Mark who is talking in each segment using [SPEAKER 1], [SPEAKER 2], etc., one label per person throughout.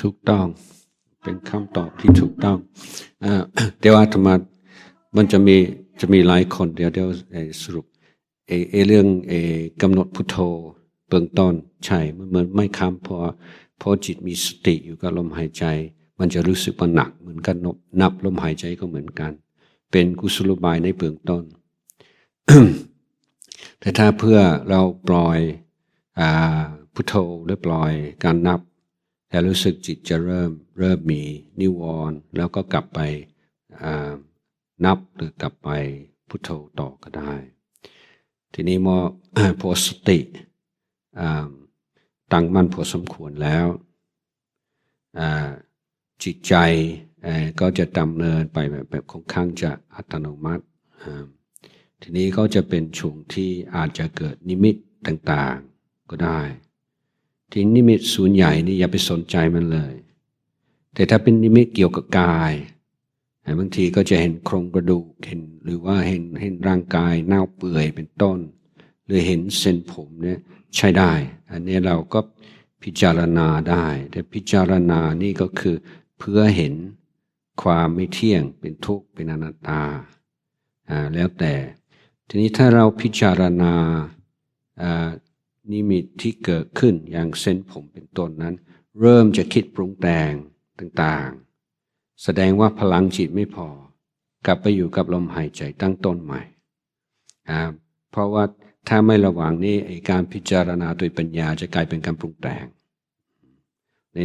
[SPEAKER 1] ถูกต้องเป็นคำตอบที่ถูกต้องเดี๋ยวอาตมามันจะมีหลายคนเดี๋ยวสรุปเรื่องกำหนดพุทโธเบื้องต้นใช่มันเหมือนไม่คำพอจิตมีสติอยู่กับลมหายใจมันจะรู้สึกว่าหนักเหมือนกันนับลมหายใจก็เหมือนกันเป็นกุศโลบายในเบื้องต้น แต่ถ้าเพื่อเราปล่อยพุทโธหรือปล่อยการนับแต่รู้สึกจิตจะเริ่มมีนิวรณ์แล้วก็กลับไปนับหรือกลับไปพุทโธต่อก็ได้ทีนี้พอสติตั้งมั่นพอสมควรแล้วจิตใจก็จะดำเนินไปแบบค่อนข้างจะอัตโนมัติทีนี้ก็จะเป็นช่วงที่อาจจะเกิดนิมิตต่างๆก็ได้ที่นิมิตส่วนใหญ่นี่อย่าไปสนใจมันเลยแต่ถ้าเป็นนิมิตเกี่ยวกับกายบางทีก็จะเห็นโครงกระดูกเห็นหรือว่าเห็นร่างกายเน่าเปื่อยเป็นต้นหรือเห็นเส้นผมเนี่ยใช้ได้อันนี้เราก็พิจารณาได้แต่พิจารณานี่ก็คือเพื่อเห็นความไม่เที่ยงเป็นทุกข์เป็นอนัตตาแล้วแต่ทีนี้ถ้าเราพิจารณานิมิตที่เกิดขึ้นอย่างเส้นผมเป็นต้นนั้นเริ่มจะคิดปรุงแต่งต่างๆแสดงว่าพลังจิตไม่พอกลับไปอยู่กับลมหายใจตั้งต้นใหม่เพราะว่าถ้าไม่ระวังนี่การพิจารณาโดยปัญญาจะกลายเป็นการปรุงแต่ง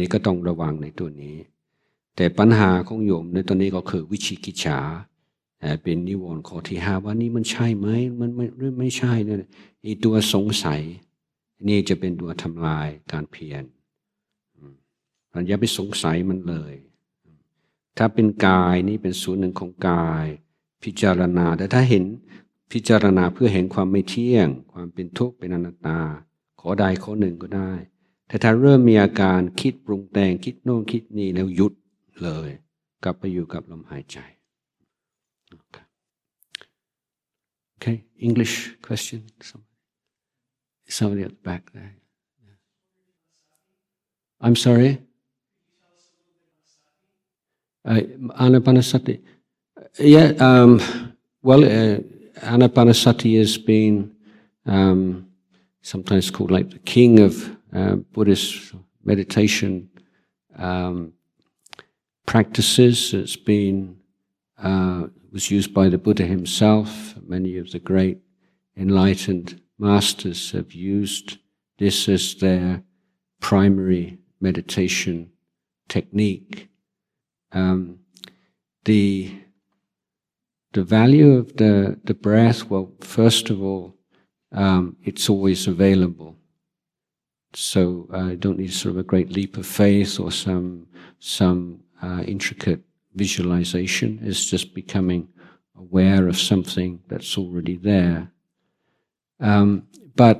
[SPEAKER 1] นี่ก็ต้องระวังในตัวนี้แต่ปัญหาของโยมในตัวนี้ก็คือวิชิกิจฉาเป็นนิวรณ์ข้อที่5ว่านี่มันใช่ไหมมันไม่ใช่เนี่ยตัวสงสัยนี่จะเป็นตัวทำลายการเพียรอย่าไปสงสัยมันเลยถ้าเป็นกายนี่เป็นส่วนหนึ่งของกายพิจารณาแต่ถ้าเห็นพิจารณาเพื่อเห็นความไม่เที่ยงความเป็นทุกข์เป็นอนัตตาขอใดข้อหนึ่งก็ได้แต่ถ้าเริ่มมีอาการคิดปรุงแต่งคิดโน่นคิดนี่แล้วหยุดเลยกลับไปอยู่กับลมหายใจOkay, English question? Somebody at the back there. I'm sorry? Anapanasati. Yeah, well, Anapanasati has been sometimes called like the king of Buddhist meditation practices. It's been was used by the Buddha himself. Many of the great enlightened masters have used this as their primary meditation technique. The value of the breath, well, first of all, it's always available. So you don't need sort of a great leap of faith or some intricate visualization. It's just becoming aware of something that's already there. But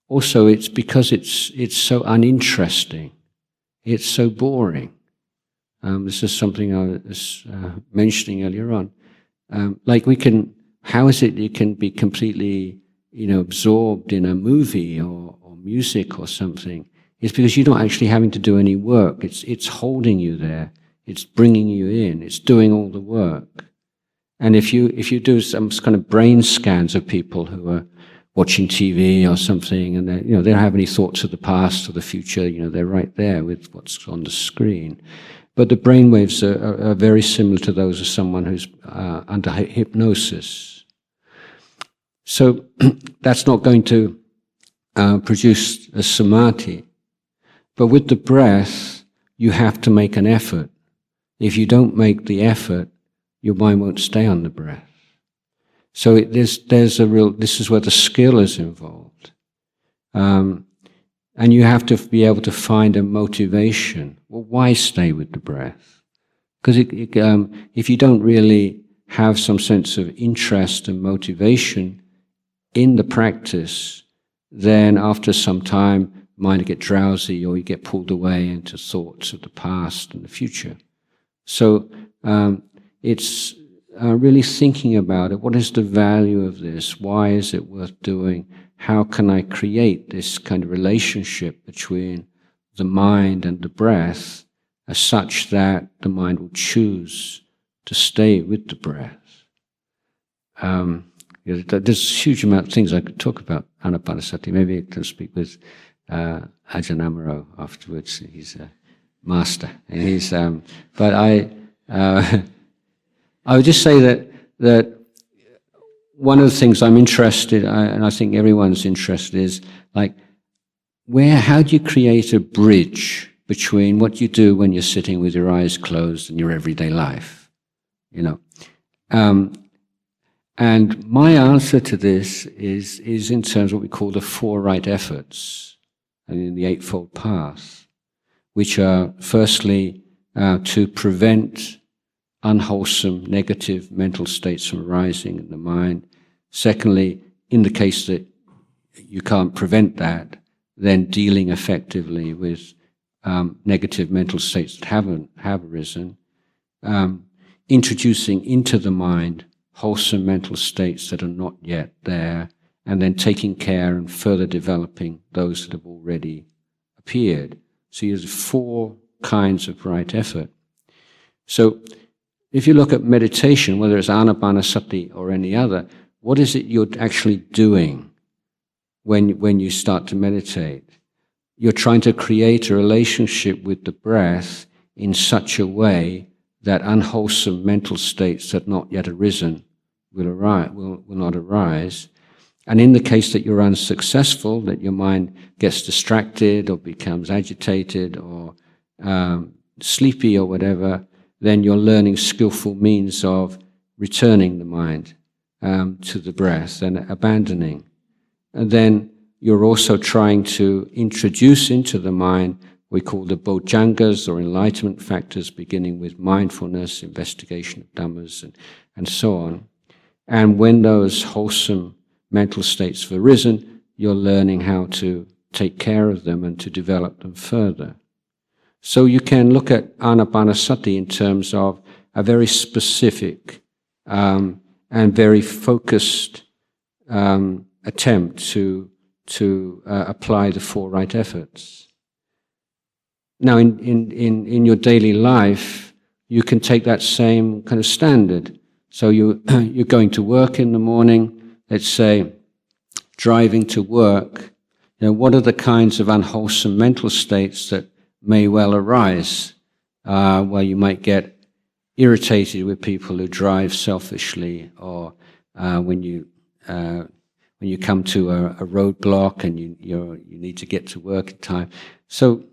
[SPEAKER 1] also it's because it's so uninteresting. It's so boring. This is something I was mentioning earlier on. How is it you can be completely, absorbed in a movie or music or something? It's because you're not actually having to do any work. It's holding you there. It's bringing you in. It's doing all the work. And if you do some kind of brain scans of people who are watching TV or something, and they don't have any thoughts of the past or the future, they're right there with what's on the screen. But the brain waves are very similar to those of someone who's under hypnosis. So that's not going to produce a samadhi. But with the breath, you have to make an effort. If you don't make the effort, your mind won't stay on the breath. So this is where the skill is involved. And you have to be able to find a motivation. Well, why stay with the breath? Because if you don't really have some sense of interest and motivation in the practice, then after some time, mind will get drowsy or you get pulled away into thoughts of the past and the future. So it's really thinking about it. What is the value of this? Why is it worth doing? How can I create this kind of relationship between the mind and the breath as such that the mind will choose to stay with the breath. There's a huge amount of things I could talk about Anapanasati. Maybe I can speak with Ajahn Amaravati afterwards. He's a master, and he's. But I would just say that one of the things I'm interested, and I think everyone's interested, is like how do you create a bridge between what you do when you're sitting with your eyes closed and your everyday life, you know? And my answer to this is in terms of what we call the four right efforts, and in the Eightfold Path, which are firstly to prevent unwholesome, negative mental states from arising in the mind. Secondly, in the case that you can't prevent that, then dealing effectively with negative mental states that have arisen, introducing into the mind wholesome mental states that are not yet there, and then taking care and further developing those that have already appeared. So there's four kinds of right effort. So if you look at meditation, whether it's Anapanasati or any other, what is it you're actually doing when you start to meditate? You're trying to create a relationship with the breath in such a way that unwholesome mental states that have not yet arisen will not arise. And in the case that you're unsuccessful, that your mind gets distracted or becomes agitated or sleepy or whatever, then you're learning skillful means of returning the mind to the breath and abandoning. And then you're also trying to introduce into the mind we call the bojjhangas or enlightenment factors, beginning with mindfulness, investigation of Dhammas, and so on. And when those wholesome mental states have arisen, you're learning how to take care of them and to develop them further. So you can look at Anapanasati in terms of a very specific and very focused attempt to apply the four right efforts. Now, in your daily life, you can take that same kind of standard. So you're going to work in the morning, let's say, driving to work. You know, what are the kinds of unwholesome mental states that may well arise, where you might get irritated with people who drive selfishly, or when you come to a roadblock and you need to get to work in time. So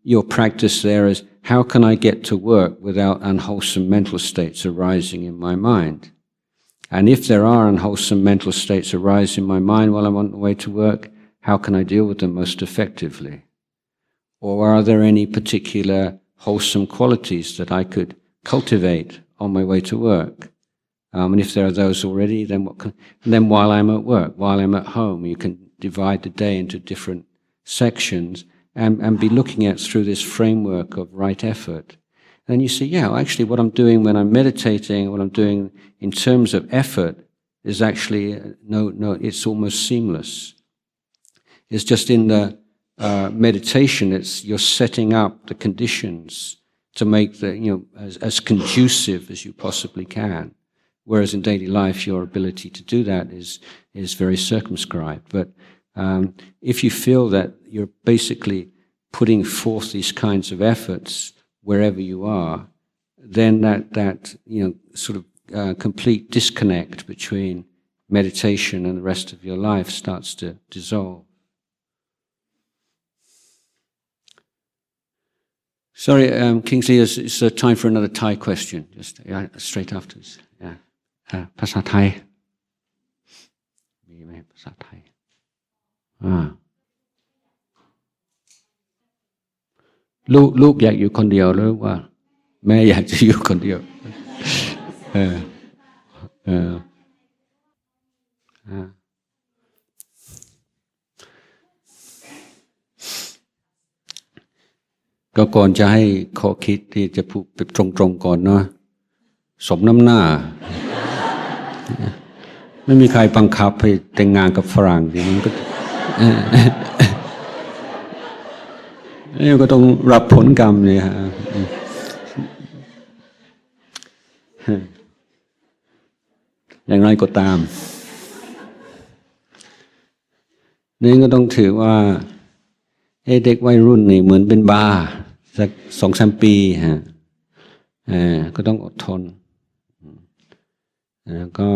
[SPEAKER 1] your practice there is, how can I get to work without unwholesome mental states arising in my mind? And if there are unwholesome mental states arising in my mind while I'm on the way to work, how can I deal with them most effectively? Or are there any particular wholesome qualities that I could cultivate on my way to work? And if there are those already, then and then while I'm at work, while I'm at home, you can divide the day into different sections and be looking at through this framework of right effort. And you see, yeah, actually what I'm doing when I'm meditating, what I'm doing in terms of effort is actually, it's almost seamless. It's just in the meditation, you're setting up the conditions to make as conducive as you possibly can. Whereas in daily life, your ability to do that is very circumscribed. But if you feel that you're basically putting forth these kinds of efforts wherever you are, then that sort of complete disconnect between meditation and the rest of your life starts to dissolve. Sorry, Kingsley, it's time for another Thai question, just straight afterwards. Yeah. ภาษาไทยมีไหมภาษาไทยลูกอยากอยู่คนเดียวหรือว่าแม่อยากจะอยู่คนเดียวก็ก่อนจะให้ข้อคิดที่จะพูดตรงๆก่อนเนาะสมน้ำหน้าไม่มีใครบังคับให้แต่งงานกับฝรั่งดิมันก็ นี่ก็ต้องรับผลกรรมเลยฮะอย่างไรก็ตามนี่ก็ต้องถือว่าเด็กวัยรุ่นนี่เหมือนเป็นบาร์สัก2-3 ปีฮะก็ต้องอดทนแล้วก็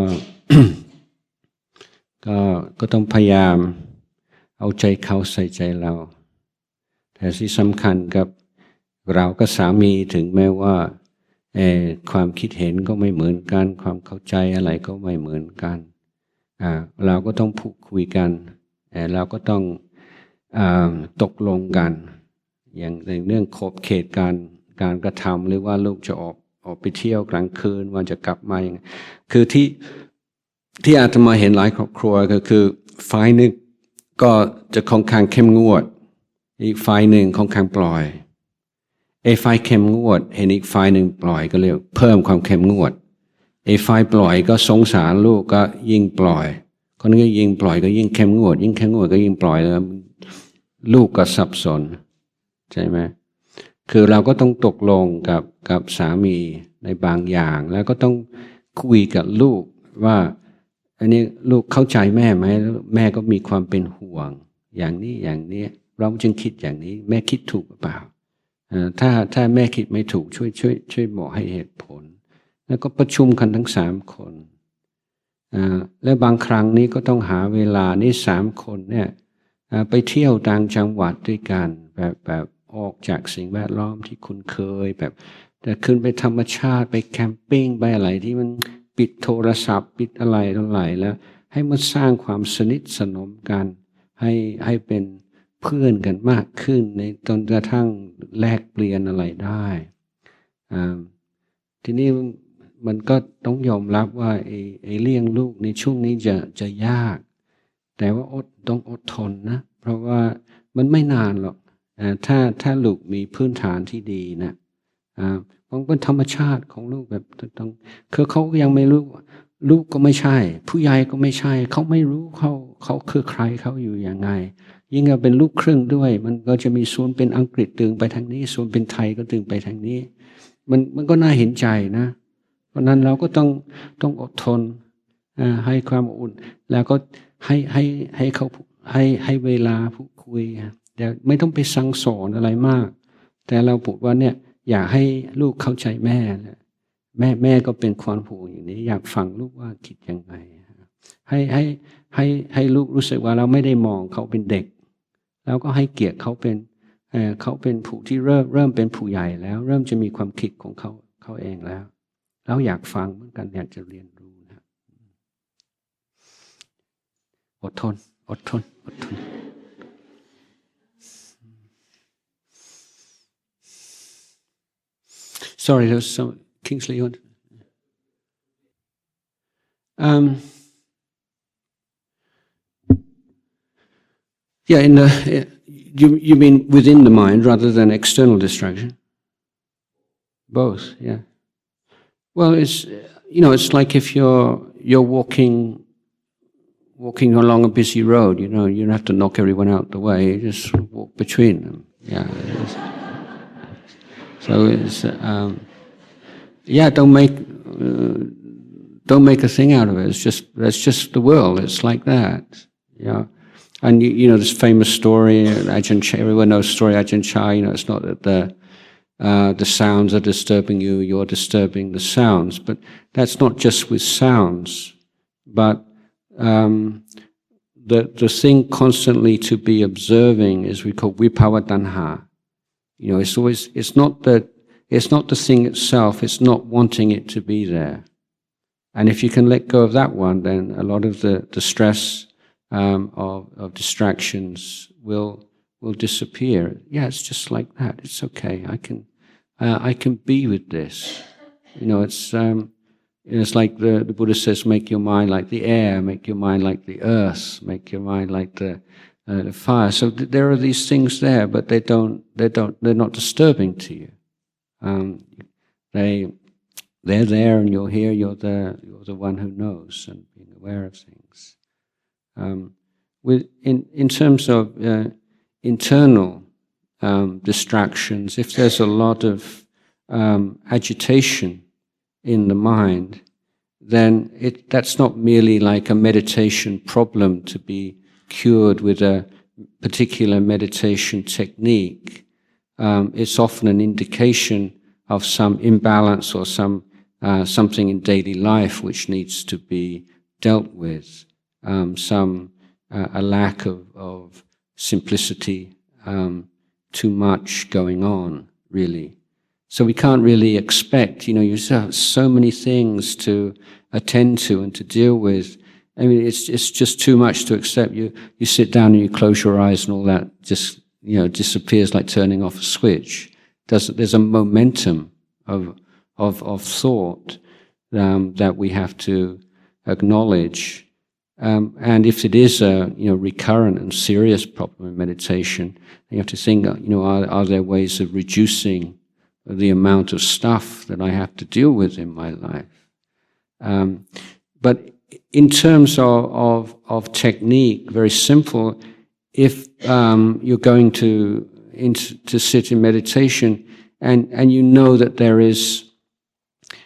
[SPEAKER 1] ก็ต้องพยายามเอาใจเขาใส่ใจเราแต่ที่สำคัญกับเราก็สามีถึงแม้ว่าความคิดเห็นก็ไม่เหมือนกันความเข้าใจอะไรก็ไม่เหมือนกันเราก็ต้องพูดคุยกันเราก็ต้องตกลงกันอย่างในเรื่องขอบเขตการกระทำหรือว่าลูกจะออกไปเที่ยวกลางคืนว่าจะกลับมาอย่างคือที่อาตมาเห็นหลายครอบครัวก็คือฝ่ายหนึ่งก็จะค่อนข้างเข้มงวดอีกฝ่ายหนึ่งค่อนข้างปล่อยฝ่ายเข้มงวดเห็นอีกฝ่ายหนึ่งปล่อยก็เลยเพิ่มความเข้มงวดฝ่ายปล่อยก็สงสารลูกก็ยิ่งปล่อยคนนี้ก็ยิ่งปล่อยก็ยิ่งเข้มงวดยิ่งเข้มงวดก็ยิ่งปล่อยแล้วลูกก็สับสนใช่ไหมคือเราก็ต้องตกลงกับสามีในบางอย่างแล้วก็ต้องคุยกับลูกว่าอันนี้ลูกเข้าใจแม่ไหมแม่ก็มีความเป็นห่วงอย่างนี้อย่างนี้เราจึงคิดอย่างนี้แม่คิดถูกหรือเปล่าถ้าแม่คิดไม่ถูกช่วยบอกให้เหตุผลแล้วก็ประชุมกันทั้ง3 คนและบางครั้งนี้ก็ต้องหาเวลานี่3 คนเนี่ยไปเที่ยวต่างจังหวัดด้วยกันแบบออกจากสิ่งแวดล้อมที่คุ้นเคยแบบแต่ขึ้นไปธรรมชาติไปแคมปิ้งไปอะไรที่มันปิดโทรศัพท์ปิดอะไรต่ออะไรแล้วให้มันสร้างความสนิทสนมกันให้เป็นเพื่อนกันมากขึ้นในจนกระทั่งแลกเปลี่ยนอะไรได้ทีนี้มันก็ต้องยอมรับว่าไอ้เลี้ยงลูกในช่วงนี้จะยากแต่ว่าต้องอดทนนะเพราะว่ามันไม่นานหรอกถ้าลูกมีพื้นฐานที่ดีนะมันเป็นธรรมชาติของลูกแบบต้องคือเขายังไม่รู้ลูกก็ไม่ใช่ผู้ใหญ่ก็ไม่ใช่เขาไม่รู้เขาคือใครเขาอยู่ยังไงยิ่งเป็นลูกครึ่งด้วยมันก็จะมีส่วนเป็นอังกฤษดึงไปทางนี้ส่วนเป็นไทยก็ดึงไปทางนี้มันก็น่าเห็นใจนะเพราะนั้นเราก็ต้องอดทนให้ความอุ่นแล้วก็ให้เขาให้เวลาพูดคุยแต่ไม่ต้องไปสั่งสอนอะไรมากแต่เราพูดว่าเนี่ยอยากให้ลูกเข้าใจแม่ก็เป็นความห่วงอย่างนี้อยากฟังลูกว่าคิดยังไงให้ลูกรู้สึกว่าเราไม่ได้มองเขาเป็นเด็กแล้วก็ให้เกียรติเขาเป็นผู้ที่เริ่มเป็นผู้ใหญ่แล้วเริ่มจะมีความคิดของเขาเองแล้วอยากฟังเหมือนกันอยากจะเรียนรู้นะอดทน Sorry, there was some Kingsley. Yeah, you mean within the mind rather than external distraction? Both, yeah. Well, it's like if you're walking along a busy road, you don't have to knock everyone out the way. You just walk between them. Yeah. So it's don't make a thing out of it. That's just the world. It's like that. Yeah. And this famous story, Ajahn, everyone knows the story Ajahn Chah. It's not that the sounds are disturbing you; you're disturbing the sounds. But that's not just with sounds, but the thing constantly to be observing is we call vibhava tanha. It's not the thing itself. It's not wanting it to be there. And if you can let go of that one, then a lot of the stress of distractions will disappear. Yeah, it's just like that. It's okay. I can be with this. It's like the Buddha says, make your mind like the air, make your mind like the earth, make your mind like the fire. So there are these things there, but they're not disturbing to you. They're there, and you're here. You're the one who knows and being aware of things. In terms of internal distractions, if there's a lot of agitation in the mind, then that's not merely like a meditation problem to be cured with a particular meditation technique. It's often an indication of some imbalance or something in daily life which needs to be dealt with, a lack of simplicity, too much going on, really. So we can't really expect, you have so many things to attend to and to deal with. I mean, it's just too much to accept. You sit down and you close your eyes and all that just, disappears like turning off a switch. There's a momentum of thought that we have to acknowledge. And if it is a recurrent and serious problem in meditation, you have to think, are there ways of reducing the amount of stuff that I have to deal with in my life? But in terms of technique, very simple. If you're going to sit in meditation, and you know that there is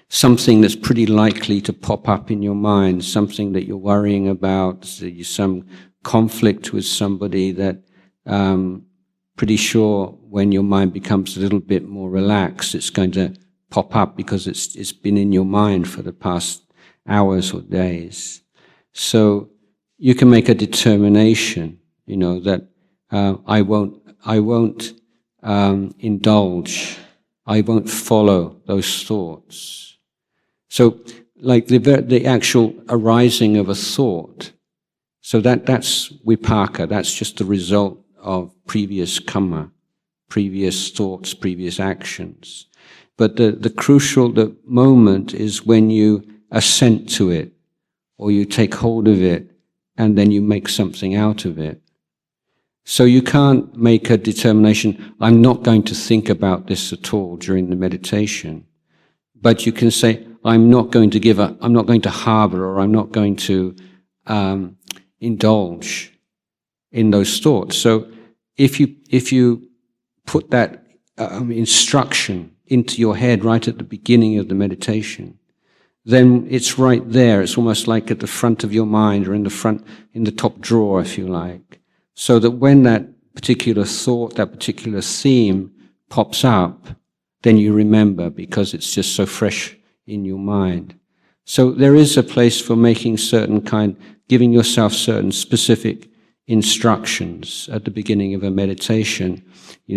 [SPEAKER 1] something that's pretty likely to pop up in your mind, something that you're worrying about, some conflict with somebody that pretty sure when your mind becomes a little bit more relaxed, it's going to pop up because it's been in your mind for the past hours or days. So you can make a determination, that I won't indulge, I won't follow those thoughts. So, like the actual arising of a thought, so that's vipaka, that's just the result of previous karma, previous thoughts, previous actions. But the crucial moment is when you assent to it, or you take hold of it, and then you make something out of it. So you can't make a determination, I'm not going to think about this at all during the meditation. But you can say, I'm not going to harbor, or I'm not going to indulge in those thoughts. So if you put that instruction into your head right at the beginning of the meditation, then it's right there. It's almost like at the front of your mind, or in the top drawer, if you like. So that when that particular thought, that particular theme pops up, then you remember, because it's just so fresh in your mind. So there is a place for making giving yourself certain specific instructions at the beginning of a meditation.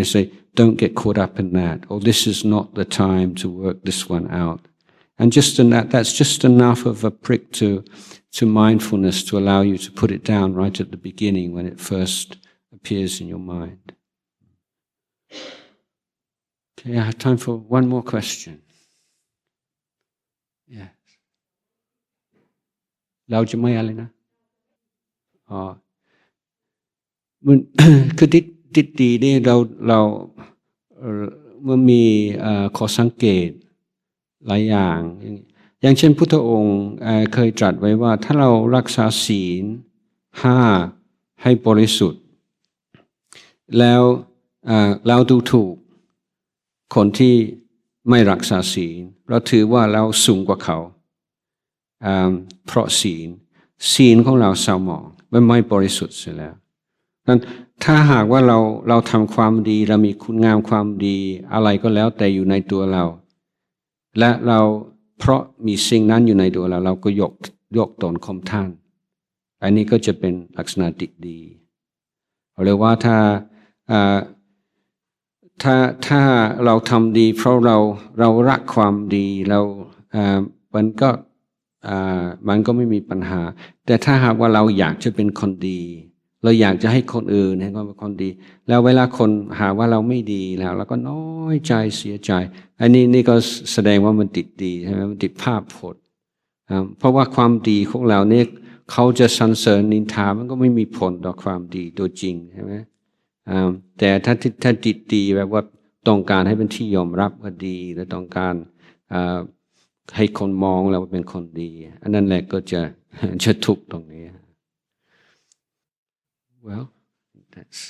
[SPEAKER 1] Say, don't get caught up in that, or this is not the time to work this one out. And that's just enough of a prick to mindfulness to allow you to put it down right at the beginning when it first appears in your mind. Okay, I have time for one more question. Yes. เราจะไม่อะไรนะมัน คือทิฏฐินี่เรามันมีข้อสังเกตหลายอย่างเช่นพุทธองค์เคยตรัสไว้ว่าถ้าเรารักษาศีล5ให้บริสุทธิ์แล้วเราดูถูกคนที่ไม่รักษาศีลเราถือว่าเราสูงกว่าเขาเพราะศีลของเราเศร้าหมองมันไม่บริสุทธิ์เสียแล้วนั้นถ้าหากว่าเราทำความดีเรามีคุณงามความดีอะไรก็แล้วแต่อยู่ในตัวเราและเราเพราะมีสิ่งนั้นอยู่ในตัวเราก็ยกตนข่มท่านอันนี้ก็จะเป็นลักษณะติดดีหรือว่าถ้าเราทำดีเพราะเรารักความดีมันก็ไม่มีปัญหาแต่ถ้าหากว่าเราอยากจะเป็นคนดีเราอยากจะให้คนอื่นเห็นว่าเป็นคนดีแล้วเวลาคนหาว่าเราไม่ดีแล้วเราก็น้อยใจเสียใจอันนี้ก็แสดงว่ามันติดดีใช่ไหมมันติดภาพพจน์เพราะว่าความดีของเราเนี่ยเขาจะสรรเสริญนินทามันก็ไม่มีผลต่อความดีตัวจริงใช่ไหมแต่ถ้าติดดีแบบว่าต้องการให้เป็นที่ยอมรับว่าดีและต้องการให้คนมองเราเป็นคนดีอันนั้นแหละก็จะทุกข์ตรงนี้Well, that's